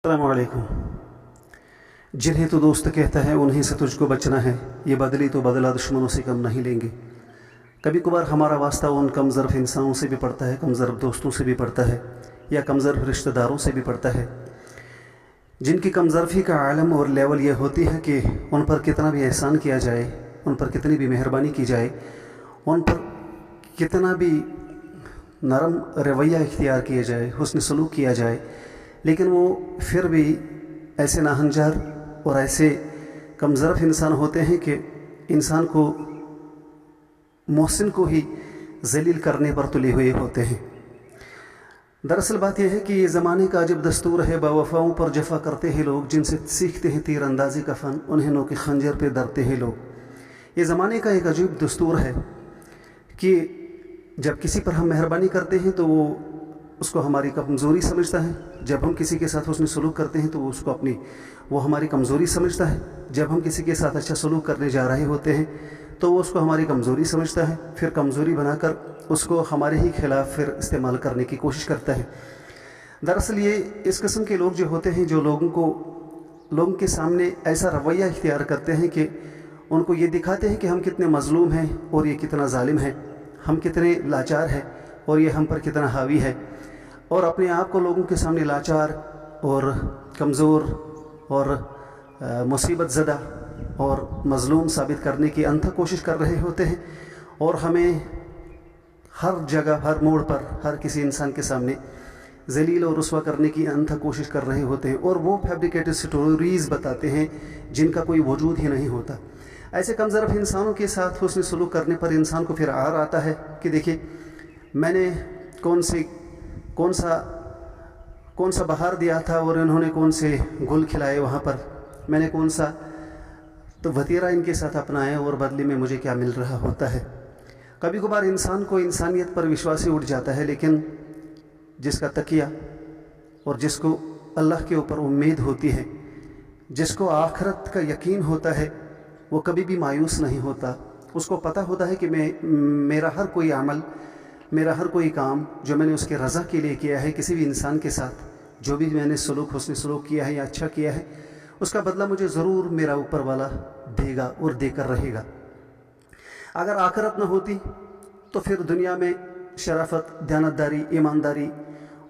السلام علیکم۔ جنہیں تو دوست کہتا ہے انہیں سے تجھ کو بچنا ہے، یہ بدلی تو بدلہ دشمنوں سے کم نہیں لیں گے۔ کبھی کبھار ہمارا واسطہ ان کم ظرف انسانوں سے بھی پڑتا ہے، کم ظرف دوستوں سے بھی پڑتا ہے، یا کم ظرف رشتہ داروں سے بھی پڑتا ہے، جن کی کم ظرفی کا عالم اور لیول یہ ہوتی ہے کہ ان پر کتنا بھی احسان کیا جائے، ان پر کتنی بھی مہربانی کی جائے، ان پر کتنا بھی نرم رویہ اختیار کیا جائے، حسن سلوک کیا جائے، لیکن وہ پھر بھی ایسے ناہنجار اور ایسے کم ظرف انسان ہوتے ہیں کہ انسان کو محسن کو ہی ذلیل کرنے پر تلے ہوئے ہوتے ہیں۔ دراصل بات یہ ہے کہ یہ زمانے کا عجب دستور ہے، باوفاؤں پر جفا کرتے ہیں لوگ، جن سے سیکھتے ہیں تیر اندازی کا فن، انہیں نوک خنجر پہ ڈرتے ہیں لوگ۔ یہ زمانے کا ایک عجیب دستور ہے کہ جب کسی پر ہم مہربانی کرتے ہیں تو وہ اس کو ہماری کمزوری سمجھتا ہے، جب ہم کسی کے ساتھ حسن سلوک کرتے ہیں تو وہ ہماری کمزوری سمجھتا ہے، جب ہم کسی کے ساتھ اچھا سلوک کرنے جا رہے ہوتے ہیں تو وہ اس کو ہماری کمزوری سمجھتا ہے، پھر کمزوری بنا کر اس کو ہمارے ہی خلاف پھر استعمال کرنے کی کوشش کرتا ہے۔ دراصل یہ اس قسم کے لوگ جو ہوتے ہیں، جو لوگوں کے سامنے ایسا رویہ اختیار کرتے ہیں کہ ان کو یہ دکھاتے ہیں کہ ہم کتنے مظلوم ہیں اور یہ کتنا ظالم ہے، ہم کتنے لاچار ہیں اور یہ ہم پر کتنا حاوی ہے، اور اپنے آپ کو لوگوں کے سامنے لاچار اور کمزور اور مصیبت زدہ اور مظلوم ثابت کرنے کی انتھک کوشش کر رہے ہوتے ہیں، اور ہمیں ہر جگہ، ہر موڑ پر، ہر کسی انسان کے سامنے ذلیل اور رسوا کرنے کی انتھک کوشش کر رہے ہوتے ہیں، اور وہ فیبریکیٹڈ سٹوریز بتاتے ہیں جن کا کوئی وجود ہی نہیں ہوتا۔ ایسے کم ظرف انسانوں کے ساتھ حسن سلوک کرنے پر انسان کو پھر عار آتا ہے کہ دیکھیں میں نے کون سا بہار دیا تھا اور انہوں نے کون سے گل کھلائے وہاں پر، میں نے کون سا تو وتیرہ ان کے ساتھ اپنایا اور بدلے میں مجھے کیا مل رہا ہوتا ہے۔ کبھی کبھار انسان کو انسانیت پر وشواس اٹھ جاتا ہے، لیکن جس کا تکیہ اور جس کو اللہ کے اوپر امید ہوتی ہے، جس کو آخرت کا یقین ہوتا ہے، وہ کبھی بھی مایوس نہیں ہوتا۔ اس کو پتہ ہوتا ہے کہ میرا ہر کوئی عمل، میرا ہر کوئی کام جو میں نے اس کے رضا کے لیے کیا ہے، کسی بھی انسان کے ساتھ جو بھی میں نے حسن سلوک کیا ہے یا اچھا کیا ہے، اس کا بدلہ مجھے ضرور میرا اوپر والا دے گا اور دے کر رہے گا۔ اگر آخرت نہ ہوتی تو پھر دنیا میں شرافت، دیانتداری، ایمانداری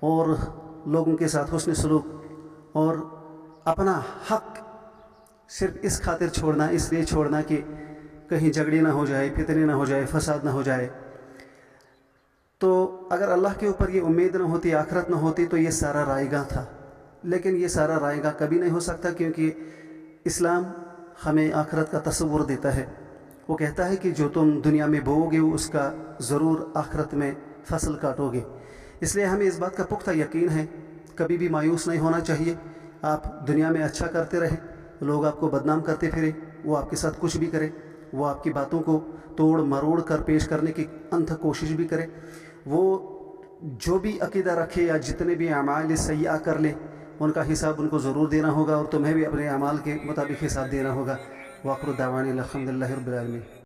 اور لوگوں کے ساتھ حسن سلوک اور اپنا حق صرف اس خاطر چھوڑنا، اس لیے چھوڑنا کہ کہیں جھگڑے نہ ہو جائے، فتنے نہ ہو جائے، فساد نہ ہو جائے، تو اگر اللہ کے اوپر یہ امید نہ ہوتی، آخرت نہ ہوتی، تو یہ سارا رائے گاہ تھا۔ لیکن یہ سارا رائے گاہ کبھی نہیں ہو سکتا، کیونکہ اسلام ہمیں آخرت کا تصور دیتا ہے۔ وہ کہتا ہے کہ جو تم دنیا میں بوؤ گے اس کا ضرور آخرت میں فصل کاٹو گے۔ اس لیے ہمیں اس بات کا پختہ یقین ہے، کبھی بھی مایوس نہیں ہونا چاہیے۔ آپ دنیا میں اچھا کرتے رہیں، لوگ آپ کو بدنام کرتے پھریں، وہ آپ کے ساتھ کچھ بھی کرے، وہ آپ کی باتوں کو توڑ مروڑ کر پیش کرنے کی انتھک کوشش بھی کرے، وہ جو بھی عقیدہ رکھے یا جتنے بھی اعمال سیئہ کر لے، ان کا حساب ان کو ضرور دینا ہوگا، اور تمہیں بھی اپنے اعمال کے مطابق حساب دینا ہوگا۔ وآخر دعوانا الحمد للہ رب العالمین۔